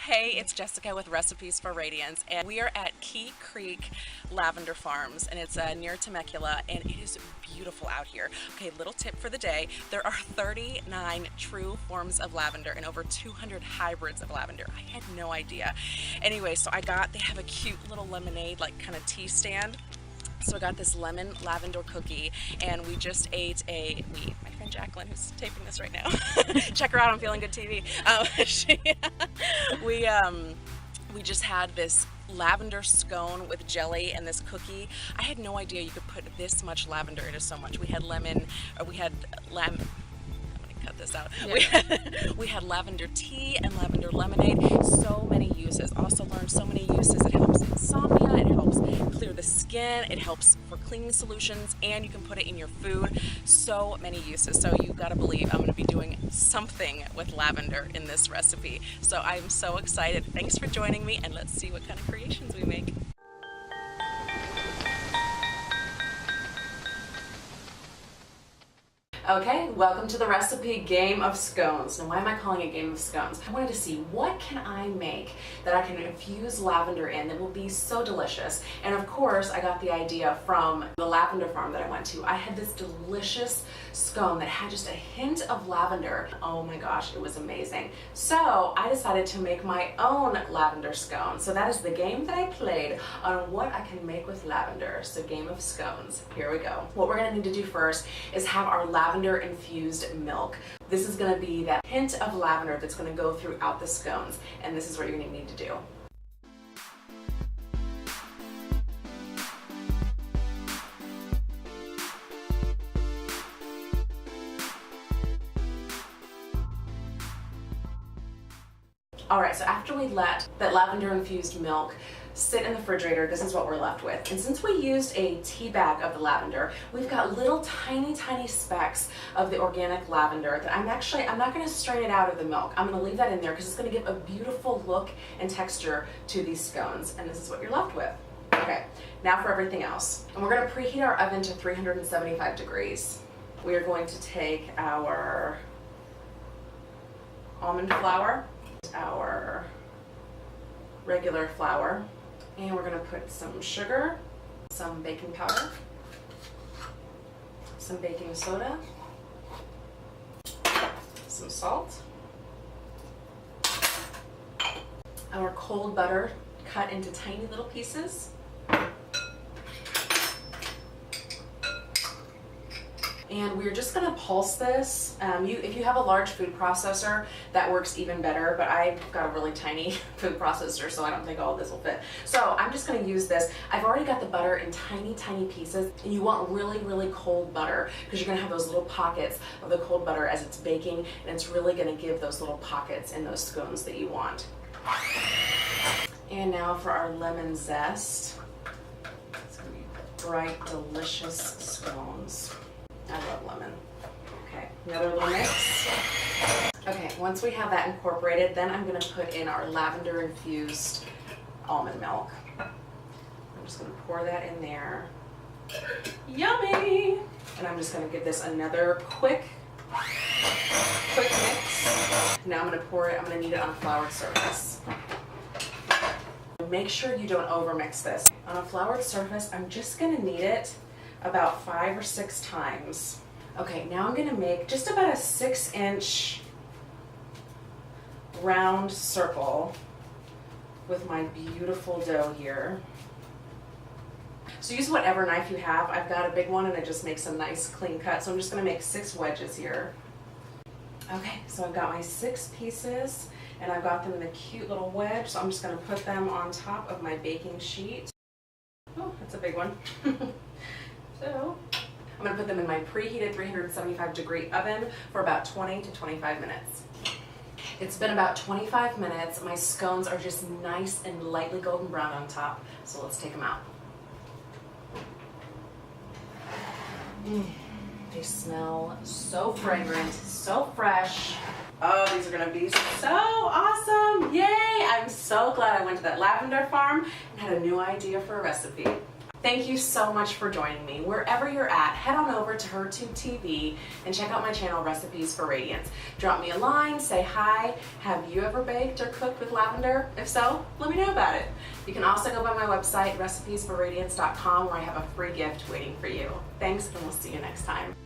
Hey, it's Jessica with Recipes for Radiance, and we are at Key Creek Lavender Farms, and it's near Temecula, and it is beautiful out here. Okay, little tip for the day. There are 39 true forms of lavender and over 200 hybrids of lavender. I had no idea. Anyway, so they have a cute little lemonade, like kind of tea stand. So I got this lemon lavender cookie, and we just ate my friend Jacqueline, who's taping this right now. Check her out on Feeling Good TV. We just had this lavender scone with jelly and this cookie. I had no idea you could put this much lavender into so much. We had cut this out. Yeah. We had lavender tea and lavender lemonade. So many uses. Also learned so many uses. It helps insomnia. It helps clear the skin. It helps for cleaning solutions, and you can put it in your food. So many uses. So you gotta believe I'm gonna be doing something with lavender in this recipe. So I'm so excited. Thanks for joining me, and let's see what kind of creations we make. Okay, welcome to the recipe Game of Scones. Now, why am I calling it Game of Scones? I wanted to see what can I make that I can infuse lavender in that will be so delicious. And of course, I got the idea from the lavender farm that I went to. I had this delicious scone that had just a hint of lavender. Oh my gosh, it was amazing. So I decided to make my own lavender scone. So that is the game that I played on what I can make with lavender. So Game of Scones, here we go. What we're gonna need to do first is have our lavender infused milk. This is going to be that hint of lavender that's going to go throughout the scones, and this is what you're going to need to do. Alright, so after we let that lavender infused milk sit in the refrigerator, this is what we're left with. And since we used a tea bag of the lavender, we've got little tiny specks of the organic lavender that I'm not going to strain it out of the milk. I'm going to leave that in there because it's going to give a beautiful look and texture to these scones, and this is what you're left with. Okay, now for everything else. And we're going to preheat our oven to 375 degrees. We are going to take our almond flour, our regular flour, and we're going to put some sugar, some baking powder, some baking soda, some salt, our cold butter cut into tiny little pieces, and we're just going to pulse this. If you have a large food processor, that works even better, but I've got a really tiny food processor, so I don't think all of this will fit. So I'm just going to use this. I've already got the butter in tiny pieces, and you want really cold butter because you're going to have those little pockets of the cold butter as it's baking, and it's really going to give those little pockets in those scones that you want. And now for our lemon zest. It's going to be bright, delicious scones. I love lemon. Okay, another little mix. Okay, once we have that incorporated, then I'm going to put in our lavender infused almond milk. I'm just going to pour that in there. Yummy! And I'm just going to give this another quick mix. Now I'm going to pour it, I'm going to knead it on a floured surface. Make sure you don't overmix this. On a floured surface, I'm just going to knead it about 5 or 6 times. Okay, now I'm gonna make just about a 6-inch round circle with my beautiful dough here. So use whatever knife you have. I've got a big one and it just makes a nice clean cut. So I'm just gonna make 6 wedges here. Okay, so I've got my 6 pieces and I've got them in a cute little wedge. So I'm just gonna put them on top of my baking sheet. Oh, that's a big one. So I'm going to put them in my preheated 375 degree oven for about 20 to 25 minutes. It's been about 25 minutes. My scones are just nice and lightly golden brown on top. So let's take them out. They smell so fragrant, so fresh. Oh, these are going to be so awesome. Yay! I'm so glad I went to that lavender farm and had a new idea for a recipe. Thank you so much for joining me. Wherever you're at, head on over to HerTube TV and check out my channel, Recipes for Radiance. Drop me a line, say hi. Have you ever baked or cooked with lavender? If so, let me know about it. You can also go by my website, recipesforradiance.com, where I have a free gift waiting for you. Thanks, and we'll see you next time.